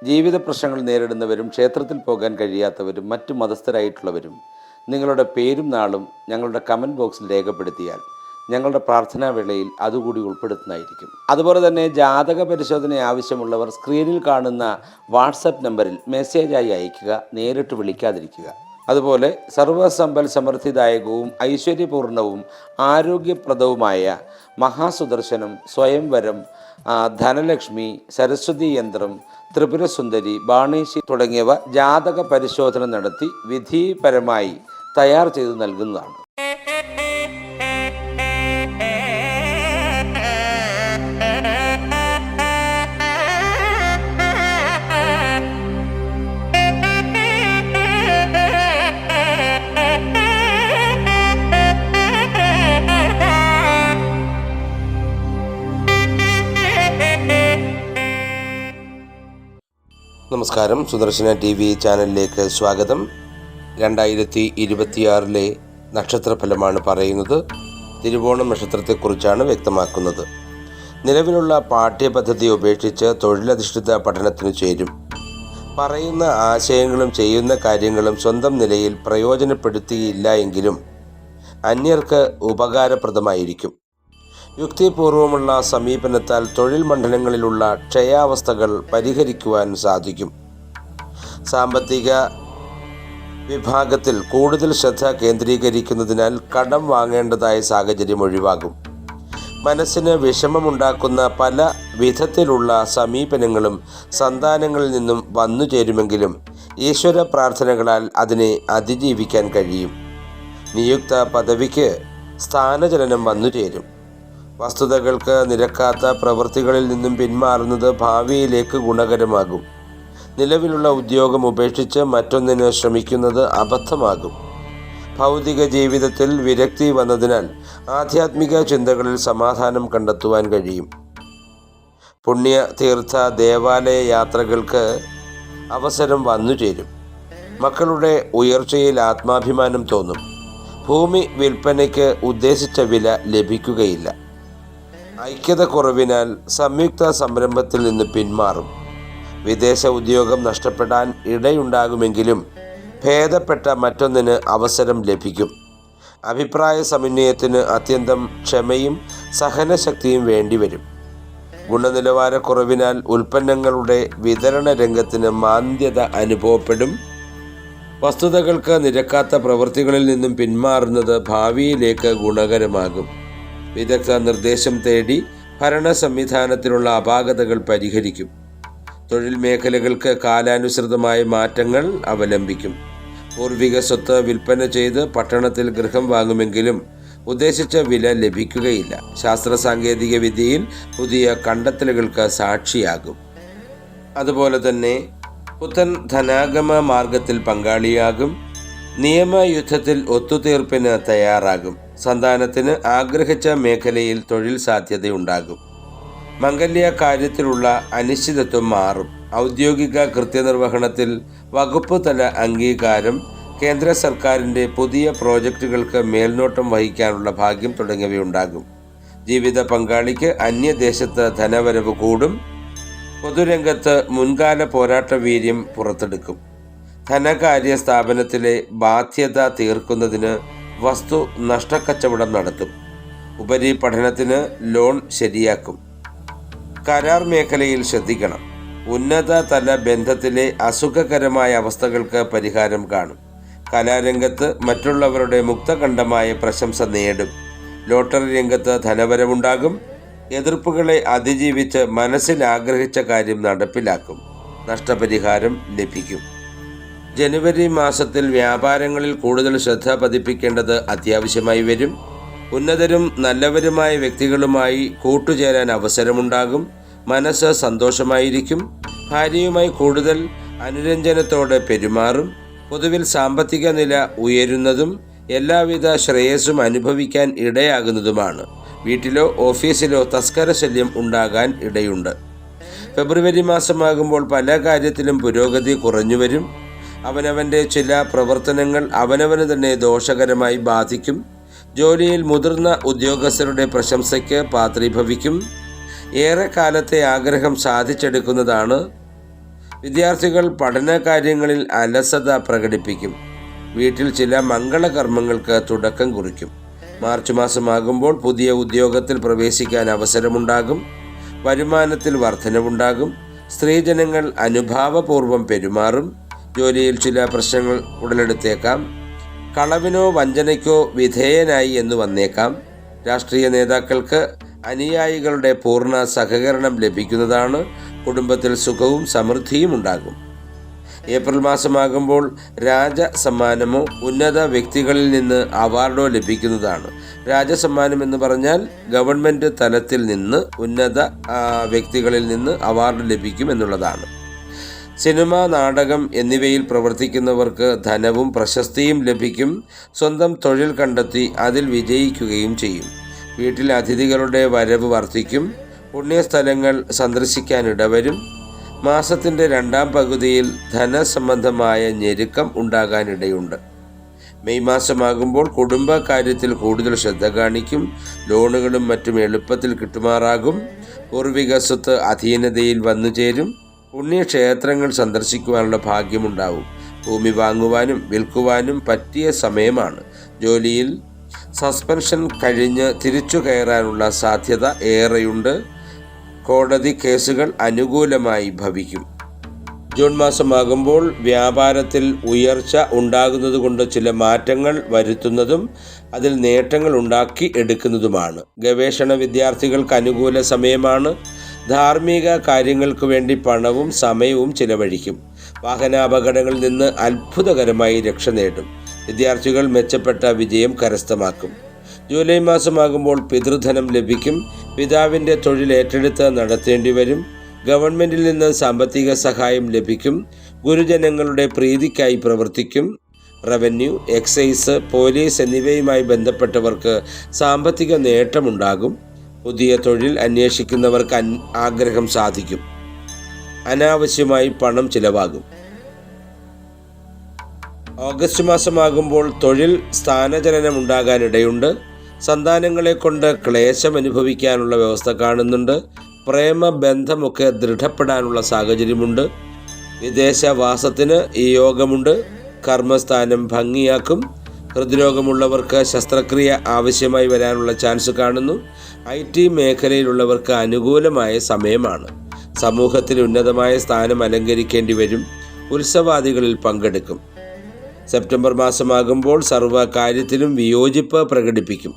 ജീവിത പ്രശ്നങ്ങൾ നേരിടുന്നവരും ക്ഷേത്രത്തിൽ പോകാൻ കഴിയാത്തവരും മറ്റു മതസ്ഥരായിട്ടുള്ളവരും നിങ്ങളുടെ പേരും നാളും ഞങ്ങളുടെ കമൻറ്റ് ബോക്സിൽ രേഖപ്പെടുത്തിയാൽ ഞങ്ങളുടെ പ്രാർത്ഥനാ വേളയിൽ അതുകൂടി ഉൾപ്പെടുത്തുന്നതായിരിക്കും. അതുപോലെ തന്നെ ജാതക പരിശോധന ആവശ്യമുള്ളവർ സ്ക്രീനിൽ കാണുന്ന വാട്സപ്പ് നമ്പറിൽ മെസ്സേജായി അയയ്ക്കുക, നേരിട്ട് വിളിക്കാതിരിക്കുക. അതുപോലെ സർവസമ്പൽ സമൃദ്ധിദായകവും ഐശ്വര്യപൂർണവും ആരോഗ്യപ്രദവുമായ മഹാസുദർശനം, സ്വയംവരം, ധനലക്ഷ്മി, സരസ്വതി യന്ത്രം, ത്രിപുരസുന്ദരി, ബാണേശി തുടങ്ങിയവ ജാതക പരിശോധന നടത്തി വിധിപരമായി തയ്യാർ ചെയ്ത് നൽകുന്നതാണ്. നമസ്കാരം. സുദർശന TV ചാനലിലേക്ക് സ്വാഗതം. 2026 നക്ഷത്രഫലമാണ് പറയുന്നത്. തിരുവോണം നക്ഷത്രത്തെക്കുറിച്ചാണ് വ്യക്തമാക്കുന്നത്. നിലവിലുള്ള പാഠ്യപദ്ധതി ഉപേക്ഷിച്ച് തൊഴിലധിഷ്ഠിത പഠനത്തിന് ചേരും. പറയുന്ന ആശയങ്ങളും ചെയ്യുന്ന കാര്യങ്ങളും സ്വന്തം നിലയിൽ പ്രയോജനപ്പെടുത്തിയില്ല എങ്കിലും അന്യർക്ക് ഉപകാരപ്രദമായിരിക്കും. യുക്തിപൂർവമുള്ള സമീപനത്താൽ തൊഴിൽ മണ്ഡലങ്ങളിലുള്ള ക്ഷയാവസ്ഥകൾ പരിഹരിക്കുവാൻ സാധിക്കും. സാമ്പത്തിക വിഭാഗത്തിൽ കൂടുതൽ ശ്രദ്ധ കേന്ദ്രീകരിക്കുന്നതിനാൽ കടം വാങ്ങേണ്ടതായ സാഹചര്യം ഒഴിവാകും. മനസ്സിന് വിഷമമുണ്ടാക്കുന്ന പല വിധത്തിലുള്ള സമീപനങ്ങളും സന്താനങ്ങളിൽ നിന്നും വന്നു ചേരുമെങ്കിലും ഈശ്വര പ്രാർത്ഥനകളാൽ അതിനെ അതിജീവിക്കാൻ കഴിയും. നിയുക്ത പദവിക്ക് സ്ഥാനചലനം വന്നു ചേരും. വസ്തുതകൾക്ക് നിരക്കാത്ത പ്രവൃത്തികളിൽ നിന്നും പിന്മാറുന്നത് ഭാവിയിലേക്ക് ഗുണകരമാകും. നിലവിലുള്ള ഉദ്യോഗം ഉപേക്ഷിച്ച് മറ്റൊന്നിന് ശ്രമിക്കുന്നത് അബദ്ധമാകും. ഭൗതിക ജീവിതത്തിൽ വിരക്തി വന്നതിനാൽ ആധ്യാത്മിക ചിന്തകളിൽ സമാധാനം കണ്ടെത്തുവാൻ കഴിയും. പുണ്യ തീർത്ഥ ദേവാലയ യാത്രകൾക്ക് അവസരം വന്നു ചേരും. മക്കളുടെ ഉയർച്ചയിൽ ആത്മാഭിമാനം തോന്നും. ഭൂമി വിൽപ്പനയ്ക്ക് ഉദ്ദേശിച്ച വില ലഭിക്കുകയില്ല. ഐക്യത കുറവിനാൽ സംയുക്ത സംരംഭത്തിൽ നിന്ന് പിന്മാറും. വിദേശ ഉദ്യോഗം നഷ്ടപ്പെടാൻ ഇടയുണ്ടാകുമെങ്കിലും ഭേദപ്പെട്ട മറ്റൊന്നിന് അവസരം ലഭിക്കും. അഭിപ്രായ സമന്വയത്തിന് അത്യന്തം ക്ഷമയും സഹനശക്തിയും വേണ്ടിവരും. ഗുണനിലവാരക്കുറവിനാൽ ഉൽപ്പന്നങ്ങളുടെ വിതരണ രംഗത്തിന് മാന്ദ്യത അനുഭവപ്പെടും. വസ്തുതകൾക്ക് നിരക്കാത്ത പ്രവൃത്തികളിൽ നിന്നും പിന്മാറുന്നത് ഭാവിയിലേക്ക് ഗുണകരമാകും. വിദഗ്ധ നിർദ്ദേശം തേടി ഭരണ സംവിധാനത്തിലുള്ള അപാകതകൾ പരിഹരിക്കും. തൊഴിൽ മേഖലകൾക്ക് കാലാനുസൃതമായ മാറ്റങ്ങൾ അവലംബിക്കും. പൂർവിക സ്വത്ത് വിൽപ്പന ചെയ്ത് പട്ടണത്തിൽ ഗൃഹം വാങ്ങുമെങ്കിലും ഉദ്ദേശിച്ച വില ലഭിക്കുകയില്ല. ശാസ്ത്ര സാങ്കേതിക വിദ്യയിൽ പുതിയ കണ്ടെത്തലുകൾക്ക് സാക്ഷിയാകും. അതുപോലെ തന്നെ പുത്തൻ ധനാഗമ മാർഗത്തിൽ പങ്കാളിയാകും. നിയമയുദ്ധത്തിൽ ഒത്തുതീർപ്പിന് തയ്യാറാകും. സന്താനത്തിന് ആഗ്രഹിച്ച മേഖലയിൽ തൊഴിൽ സാധ്യതയുണ്ടാകും. മംഗല്യ കാര്യത്തിലുള്ള അനിശ്ചിതത്വം മാറും. ഔദ്യോഗിക കൃത്യനിർവഹണത്തിൽ വകുപ്പ് തല അംഗീകാരം, കേന്ദ്ര സർക്കാരിൻ്റെ പുതിയ പ്രോജക്റ്റുകൾക്ക് മേൽനോട്ടം വഹിക്കാനുള്ള ഭാഗ്യം തുടങ്ങിയവയുണ്ടാകും. ജീവിത പങ്കാളിക്ക് അന്യദേശത്ത് ധനവരവ് കൂടും. പൊതുരംഗത്ത് മുൻകാല പോരാട്ട വീര്യം പുറത്തെടുക്കും. ധനകാര്യ സ്ഥാപനത്തിലെ ബാധ്യത തീർക്കുന്നതിന് വസ്തു നഷ്ടക്കച്ചവടം നടത്തും. ഉപരിപഠനത്തിന് ലോൺ ശരിയാക്കും. കരാർ മേഖലയിൽ ശ്രദ്ധിക്കണം. ഉന്നത തല ബന്ധത്തിലെ അസുഖകരമായ അവസ്ഥകൾക്ക് പരിഹാരം കാണും. കലാരംഗത്ത് മറ്റുള്ളവരുടെ മുക്തകണ്ഠമായ പ്രശംസ നേടും. ലോട്ടറി രംഗത്ത് ധനവരവുണ്ടാകും. എതിർപ്പുകളെ അതിജീവിച്ച് മനസ്സിൽ ആഗ്രഹിച്ച കാര്യം നടപ്പിലാക്കും. നഷ്ടപരിഹാരം ലഭിക്കും. ജനുവരി മാസത്തിൽ വ്യാപാരങ്ങളിൽ കൂടുതൽ ശ്രദ്ധ പതിപ്പിക്കേണ്ടത് അത്യാവശ്യമായി വരും. ഉന്നതരും നല്ലവരുമായ വ്യക്തികളുമായി കൂട്ടുചേരാൻ അവസരമുണ്ടാകും. മനസ്സ് സന്തോഷമായിരിക്കും. ഭാര്യയുമായി കൂടുതൽ അനുരഞ്ജനത്തോടെ പെരുമാറും. പൊതുവിൽ സാമ്പത്തിക നില ഉയരുന്നതും എല്ലാവിധ ശ്രേയസ്സും അനുഭവിക്കാൻ ഇടയാകുന്നതുമാണ്. വീട്ടിലോ ഓഫീസിലോ തസ്കര ശല്യം ഉണ്ടാകാൻ ഇടയുണ്ട്. ഫെബ്രുവരി മാസമാകുമ്പോൾ പല കാര്യത്തിലും പുരോഗതി കുറഞ്ഞുവരും. അവനവൻ്റെ ചില പ്രവർത്തനങ്ങൾ അവനവന് തന്നെ ദോഷകരമായി ബാധിക്കും. ജോലിയിൽ മുതിർന്ന ഉദ്യോഗസ്ഥരുടെ പ്രശംസയ്ക്ക് പാത്രീഭവിക്കും. ഏറെ കാലത്തെ ആഗ്രഹം സാധിച്ചെടുക്കുന്നതാണ്. വിദ്യാർത്ഥികൾ പഠന കാര്യങ്ങളിൽ അലസത പ്രകടിപ്പിക്കും. വീട്ടിൽ ചില മംഗളകർമ്മങ്ങൾക്ക് തുടക്കം കുറിക്കും. മാർച്ച് മാസമാകുമ്പോൾ പുതിയ ഉദ്യോഗത്തിൽ പ്രവേശിക്കാൻ അവസരമുണ്ടാകും. വരുമാനത്തിൽ വർധനവുണ്ടാകും. സ്ത്രീജനങ്ങൾ അനുഭാവപൂർവ്വം പെരുമാറും. ജോലിയിൽ ചില പ്രശ്നങ്ങൾ ഉടലെടുത്തേക്കാം. കളവിനോ വഞ്ചനയ്ക്കോ വിധേയനായി എന്ന് വന്നേക്കാം. രാഷ്ട്രീയ നേതാക്കൾക്ക് അനുയായികളുടെ പൂർണ്ണ സഹകരണം ലഭിക്കുന്നതാണ്. കുടുംബത്തിൽ സുഖവും സമൃദ്ധിയും ഉണ്ടാകും. ഏപ്രിൽ മാസമാകുമ്പോൾ രാജസമ്മാനമോ ഉന്നത വ്യക്തികളിൽ നിന്ന് അവാർഡോ ലഭിക്കുന്നതാണ്. രാജസമ്മാനം എന്ന് പറഞ്ഞാൽ ഗവൺമെൻറ് തലത്തിൽ നിന്ന് ഉന്നത വ്യക്തികളിൽ നിന്ന് അവാർഡ് ലഭിക്കും എന്നുള്ളതാണ്. സിനിമ, നാടകം എന്നിവയിൽ പ്രവർത്തിക്കുന്നവർക്ക് ധനവും പ്രശസ്തിയും ലഭിക്കും. സ്വന്തം തൊഴിൽ കണ്ടെത്തി അതിൽ വിജയിക്കുകയും ചെയ്യും. വീട്ടിൽ അതിഥികളുടെ വരവ് വർദ്ധിക്കും. പുണ്യസ്ഥലങ്ങൾ സന്ദർശിക്കാനിടവരും. മാസത്തിൻ്റെ രണ്ടാം പകുതിയിൽ ധനസംബന്ധമായ ഞെരുക്കം ഉണ്ടാകാനിടയുണ്ട്. മെയ് മാസമാകുമ്പോൾ കുടുംബകാര്യത്തിൽ കൂടുതൽ ശ്രദ്ധ കാണിക്കും. ലോണുകളും മറ്റും എളുപ്പത്തിൽ കിട്ടുമാറാകും. പൂർവിക സ്വത്ത് അധീനതയിൽ വന്നു ചേരും. പുണ്യക്ഷേത്രങ്ങൾ സന്ദർശിക്കുവാനുള്ള ഭാഗ്യമുണ്ടാവും. ഭൂമി വാങ്ങുവാനും വിൽക്കുവാനും പറ്റിയ സമയമാണ്. ജോലിയിൽ സസ്പെൻഷൻ കഴിഞ്ഞ് തിരിച്ചു കയറാനുള്ള സാധ്യത ഏറെയുണ്ട്. കോടതി കേസുകൾ അനുകൂലമായി ഭവിക്കും. ജൂൺ മാസമാകുമ്പോൾ വ്യാപാരത്തിൽ ഉയർച്ച ഉണ്ടാകുന്നതുകൊണ്ട് ചില മാറ്റങ്ങൾ വരുത്തുന്നതും അതിൽ നേട്ടങ്ങൾ ഉണ്ടാക്കി എടുക്കുന്നതുമാണ്. ഗവേഷണ വിദ്യാർത്ഥികൾക്ക് അനുകൂല സമയമാണ്. ധാർമ്മിക കാര്യങ്ങൾക്ക് വേണ്ടി പണവും സമയവും ചിലവഴിക്കും. വാഹനാപകടങ്ങളിൽ നിന്ന് അത്ഭുതകരമായി രക്ഷ നേടും. വിദ്യാർത്ഥികൾ മെച്ചപ്പെട്ട വിജയം കരസ്ഥമാക്കും. ജൂലൈ മാസമാകുമ്പോൾ പിതൃധനം ലഭിക്കും. പിതാവിൻ്റെ തൊഴിൽ ഏറ്റെടുത്ത് നടത്തേണ്ടി വരും. ഗവൺമെൻറ്റിൽ നിന്ന് സാമ്പത്തിക സഹായം ലഭിക്കും. ഗുരുജനങ്ങളുടെ പ്രീതിക്കായി പ്രവർത്തിക്കും. റവന്യൂ, എക്സൈസ്, പോലീസ് എന്നിവയുമായി ബന്ധപ്പെട്ടവർക്ക് സാമ്പത്തിക നേട്ടമുണ്ടാകും. പുതിയ തൊഴിൽ അന്വേഷിക്കുന്നവർക്ക് ആഗ്രഹം സാധിക്കും. അനാവശ്യമായി പണം ചിലവാകും. ഓഗസ്റ്റ് മാസമാകുമ്പോൾ തൊഴിൽ സ്ഥാനചലനം ഉണ്ടാകാനിടയുണ്ട്. സന്താനങ്ങളെ കൊണ്ട് ക്ലേശം അനുഭവിക്കാനുള്ള വ്യവസ്ഥ കാണുന്നുണ്ട്. പ്രേമബന്ധമൊക്കെ ദൃഢപ്പെടാനുള്ള സാഹചര്യമുണ്ട്. വിദേശവാസത്തിന് ഈ യോഗമുണ്ട്. കർമ്മസ്ഥാനം ഭംഗിയാക്കും. ഹൃദ്രോഗമുള്ളവർക്ക് ശസ്ത്രക്രിയ ആവശ്യമായി വരാനുള്ള ചാൻസ് കാണുന്നു. IT മേഖലയിലുള്ളവർക്ക് അനുകൂലമായ സമയമാണ്. സമൂഹത്തിൽ ഉന്നതമായ സ്ഥാനം അലങ്കരിക്കേണ്ടി വരും. ഉത്സവാദികളിൽ പങ്കെടുക്കും. സെപ്റ്റംബർ മാസമാകുമ്പോൾ സർവ്വകാര്യത്തിലും വിയോജിപ്പ് പ്രകടിപ്പിക്കും.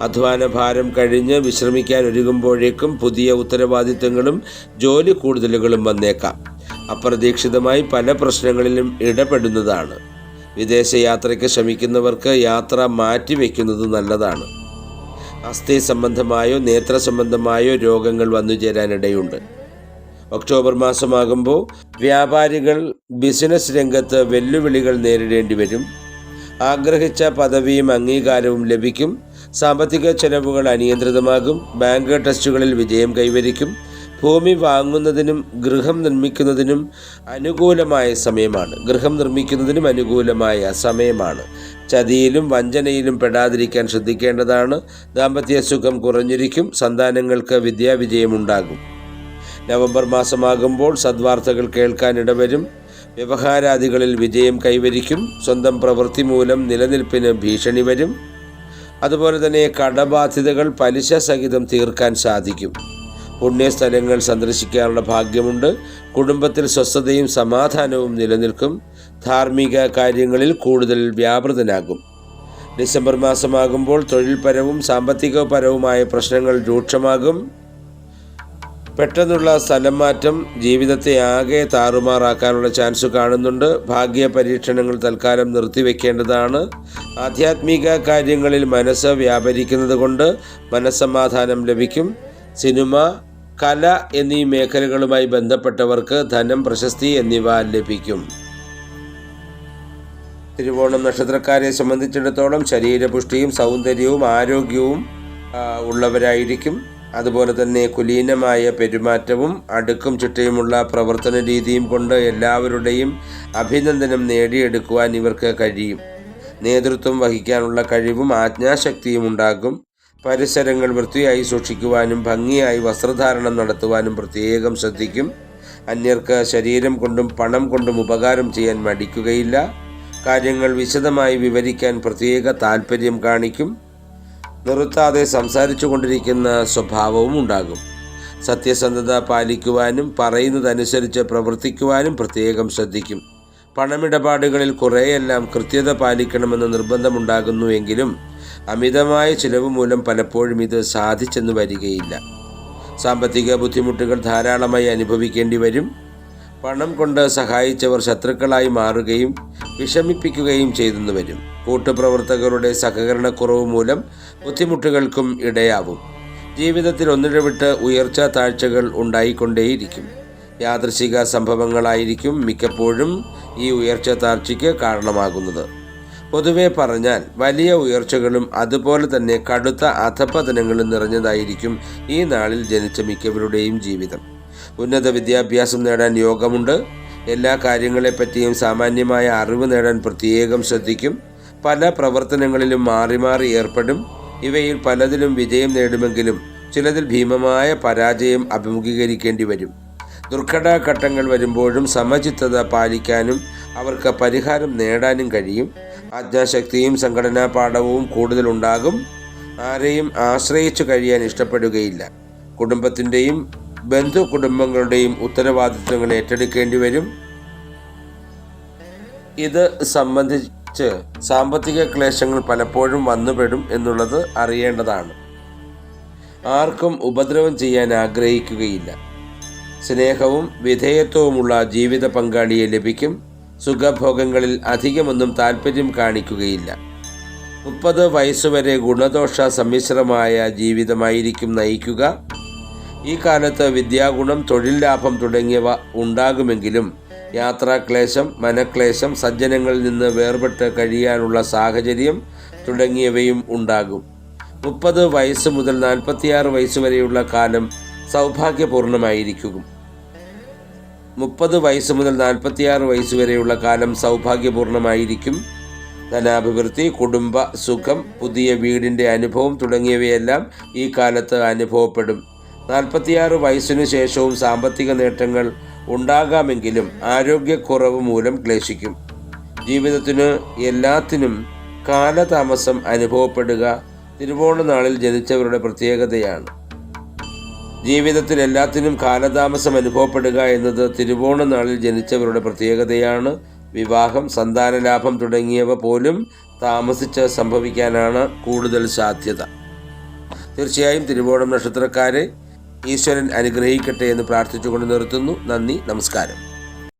അധ്വാന ഭാരം കഴിഞ്ഞ് വിശ്രമിക്കാൻ ഒരുങ്ങുമ്പോഴേക്കും പുതിയ ഉത്തരവാദിത്തങ്ങളും ജോലി കൂടുതലുകളും വന്നേക്കാം. അപ്രതീക്ഷിതമായി പല പ്രശ്നങ്ങളിലും ഇടപെടുന്നതാണ്. വിദേശയാത്രയ്ക്ക് ശ്രമിക്കുന്നവർക്ക് യാത്ര മാറ്റിവെക്കുന്നത് നല്ലതാണ്. അസ്ഥി സംബന്ധമായോ നേത്ര സംബന്ധമായോ രോഗങ്ങൾ വന്നുചേരാനിടയുണ്ട്. ഒക്ടോബർ മാസമാകുമ്പോൾ വ്യാപാരികൾ ബിസിനസ് രംഗത്ത് വെല്ലുവിളികൾ നേരിടേണ്ടി വരും. ആഗ്രഹിച്ച പദവിയും അംഗീകാരവും ലഭിക്കും. സാമ്പത്തിക ചെലവുകൾ അനിയന്ത്രിതമാകും. ബാങ്ക് ടെസ്റ്റുകളിൽ വിജയം കൈവരിക്കും. ഭൂമി വാങ്ങുന്നതിനും ഗൃഹം നിർമ്മിക്കുന്നതിനും അനുകൂലമായ സമയമാണ്. ചതിയിലും വഞ്ചനയിലും പെടാതിരിക്കാൻ ശ്രദ്ധിക്കേണ്ടതാണ്. ദാമ്പത്യ സുഖം കുറഞ്ഞിരിക്കും. സന്താനങ്ങൾക്ക് വിദ്യാവിജയമുണ്ടാകും. നവംബർ മാസമാകുമ്പോൾ സദ്വാർത്തകൾ കേൾക്കാനിടവരും. വ്യവഹാരാദികളിൽ വിജയം കൈവരിക്കും. സ്വന്തം പ്രവൃത്തി മൂലം നിലനിൽപ്പിന് ഭീഷണി വരും. അതുപോലെ തന്നെ കടബാധ്യതകൾ പലിശ സഹിതം തീർക്കാൻ സാധിക്കും. പുണ്യസ്ഥലങ്ങൾ സന്ദർശിക്കാനുള്ള ഭാഗ്യമുണ്ട്. കുടുംബത്തിൽ സ്വസ്ഥതയും സമാധാനവും നിലനിൽക്കും. ധാർമ്മിക കാര്യങ്ങളിൽ കൂടുതൽ വ്യാപൃതനാകും. ഡിസംബർ മാസമാകുമ്പോൾ തൊഴിൽപരവും സാമ്പത്തികപരവുമായ പ്രശ്നങ്ങൾ രൂക്ഷമാകും. പെട്ടെന്നുള്ള സ്ഥലം മാറ്റം ജീവിതത്തെ ആകെ താറുമാറാക്കാനുള്ള ചാൻസ് കാണുന്നുണ്ട്. ഭാഗ്യ പരീക്ഷണങ്ങൾ തൽക്കാലം നിർത്തിവെക്കേണ്ടതാണ്. ആധ്യാത്മിക കാര്യങ്ങളിൽ മനസ്സ് വ്യാപരിക്കുന്നത് കൊണ്ട് മനസ്സമാധാനം ലഭിക്കും. സിനിമ, കല എന്നീ മേഖലകളുമായി ബന്ധപ്പെട്ടവർക്ക് ധനം, പ്രശസ്തി എന്നിവ ലഭിക്കും. തിരുവോണം നക്ഷത്രക്കാരെ സംബന്ധിച്ചിടത്തോളം ശരീരപുഷ്ടിയും സൗന്ദര്യവും ആരോഗ്യവും ഉള്ളവരായിരിക്കും. അതുപോലെ തന്നെ കുലീനമായ പെരുമാറ്റവും അടുക്കും ചിട്ടയുമുള്ള പ്രവർത്തന രീതിയും കൊണ്ട് എല്ലാവരുടെയും അഭിനന്ദനം നേടിയെടുക്കുവാൻ ഇവർക്ക് കഴിയും. നേതൃത്വം വഹിക്കാനുള്ള കഴിവും ആജ്ഞാശക്തിയും ഉണ്ടാകും. പരിസരങ്ങൾ വൃത്തിയായി സൂക്ഷിക്കുവാനും ഭംഗിയായി വസ്ത്രധാരണം നടത്തുവാനും പ്രത്യേകം ശ്രദ്ധിക്കും. അന്യർക്ക് ശരീരം കൊണ്ടും പണം കൊണ്ടും ഉപകാരം ചെയ്യാൻ മടിക്കുകയില്ല. കാര്യങ്ങൾ വിശദമായി വിവരിക്കാൻ പ്രത്യേക താല്പര്യം കാണിക്കും. നിർത്താതെ സംസാരിച്ചു കൊണ്ടിരിക്കുന്ന സ്വഭാവവും ഉണ്ടാകും. സത്യസന്ധത പാലിക്കുവാനും പറയുന്നതനുസരിച്ച് പ്രവർത്തിക്കുവാനും പ്രത്യേകം ശ്രദ്ധിക്കും. പണമിടപാടുകളിൽ കുറേയെല്ലാം കൃത്യത പാലിക്കണമെന്ന് നിർബന്ധമുണ്ടാകുന്നുവെങ്കിലും അമിതമായ ചിലവ് മൂലം പലപ്പോഴും ഇത് സാധിച്ചെന്ന് വരികയില്ല. സാമ്പത്തിക ബുദ്ധിമുട്ടുകൾ ധാരാളമായി അനുഭവിക്കേണ്ടി വരും. പണം കൊണ്ട് സഹായിച്ചവർ ശത്രുക്കളായി മാറുകയും വിഷമിപ്പിക്കുകയും ചെയ്തെന്ന് വരും. കൂട്ടുപ്രവർത്തകരുടെ സഹകരണക്കുറവ് മൂലം ബുദ്ധിമുട്ടുകൾക്കും ഇടയാവും. ജീവിതത്തിൽ ഒന്നിടവിട്ട് ഉയർച്ച താഴ്ചകൾ ഉണ്ടായിക്കൊണ്ടേയിരിക്കും. യാദൃശിക സംഭവങ്ങളായിരിക്കും മിക്കപ്പോഴും ഈ ഉയർച്ച താഴ്ചയ്ക്ക് കാരണമാകുന്നത്. പൊതുവെ പറഞ്ഞാൽ വലിയ ഉയർച്ചകളും അതുപോലെ തന്നെ കടുത്ത അധപതനങ്ങളും നിറഞ്ഞതായിരിക്കും ഈ നാളിൽ ജനിച്ച മിക്കവരുടെയും ജീവിതം. ഉന്നത വിദ്യാഭ്യാസം നേടാൻ യോഗമുണ്ട്. എല്ലാ കാര്യങ്ങളെപ്പറ്റിയും സാമാന്യമായ അറിവ് നേടാൻ പ്രത്യേകം ശ്രദ്ധിക്കും. പല പ്രവർത്തനങ്ങളിലും മാറി മാറി ഏർപ്പെടും. ഇവയിൽ പലതിലും വിജയം നേടുമെങ്കിലും ചിലതിൽ ഭീമമായ പരാജയം അഭിമുഖീകരിക്കേണ്ടി വരും. ദുർഘടഘട്ടങ്ങൾ വരുമ്പോഴും സമചിത്തത പാലിക്കാനും അവർക്ക് പരിഹാരം നേടാനും കഴിയും. ആജ്ഞാശക്തിയും സംഘടനാ പാഠവും കൂടുതലുണ്ടാകും. ആരെയും ആശ്രയിച്ചു കഴിയാൻ ഇഷ്ടപ്പെടുകയില്ല. കുടുംബത്തിൻ്റെയും ബന്ധു കുടുംബങ്ങളുടെയും ഉത്തരവാദിത്വങ്ങൾ ഏറ്റെടുക്കേണ്ടി വരും. ഇത് സംബന്ധിച്ച് സാമ്പത്തിക ക്ലേശങ്ങൾ പലപ്പോഴും വന്നുപെടും എന്നുള്ളത് അറിയേണ്ടതാണ്. ആർക്കും ഉപദ്രവം ചെയ്യാൻ ആഗ്രഹിക്കുകയില്ല. സ്നേഹവും വിധേയത്വവുമുള്ള ജീവിത പങ്കാളിയെ ലഭിക്കും. സുഖഭോഗങ്ങളിൽ അധികമൊന്നും താല്പര്യം കാണിക്കുകയില്ല. 30 വയസ്സുവരെ ഗുണദോഷ സമ്മിശ്രമായ ജീവിതമായിരിക്കും നയിക്കുക. ഈ കാലത്ത് വിദ്യാഗുണം, തൊഴിൽ ലാഭം തുടങ്ങിയവ ഉണ്ടാകുമെങ്കിലും യാത്രാക്ലേശം, മനക്ലേശം, സജ്ജനങ്ങളിൽ നിന്ന് വേർപെട്ട് കഴിയാനുള്ള സാഹചര്യം തുടങ്ങിയവയും ഉണ്ടാകും. 30 വയസ്സ് മുതൽ 46 വയസ്സുവരെയുള്ള കാലം സൗഭാഗ്യപൂർണമായിരിക്കും. 30 വയസ്സ് മുതൽ 46 വയസ്സുവരെയുള്ള കാലം സൗഭാഗ്യപൂർണമായിരിക്കും. ധനാഭിവൃദ്ധി, കുടുംബ സുഖം, പുതിയ വീടിൻ്റെ അനുഭവം തുടങ്ങിയവയെല്ലാം ഈ കാലത്ത് അനുഭവപ്പെടും. 46 വയസ്സിനു ശേഷവും സാമ്പത്തിക നേട്ടങ്ങൾ ഉണ്ടാകാമെങ്കിലും ആരോഗ്യക്കുറവ് മൂലം ക്ലേശിക്കും. ജീവിതത്തിന് എല്ലാത്തിനും കാലതാമസം അനുഭവപ്പെടുക തിരുവോണ നാളിൽ ജനിച്ചവരുടെ പ്രത്യേകതയാണ്. ജീവിതത്തിൽ എല്ലാത്തിനും കാലതാമസം അനുഭവപ്പെടുക എന്നത് തിരുവോണ നാളിൽ ജനിച്ചവരുടെ പ്രത്യേകതയാണ്. വിവാഹം, സന്താനലാഭം തുടങ്ങിയവ പോലും താമസിച്ച് സംഭവിക്കാനാണ് കൂടുതൽ സാധ്യത. തീർച്ചയായും തിരുവോണം നക്ഷത്രക്കാരെ ഈശ്വരൻ അനുഗ്രഹിക്കട്ടെ എന്ന് പ്രാർത്ഥിച്ചുകൊണ്ട് നിർത്തുന്നു. നന്ദി, നമസ്കാരം.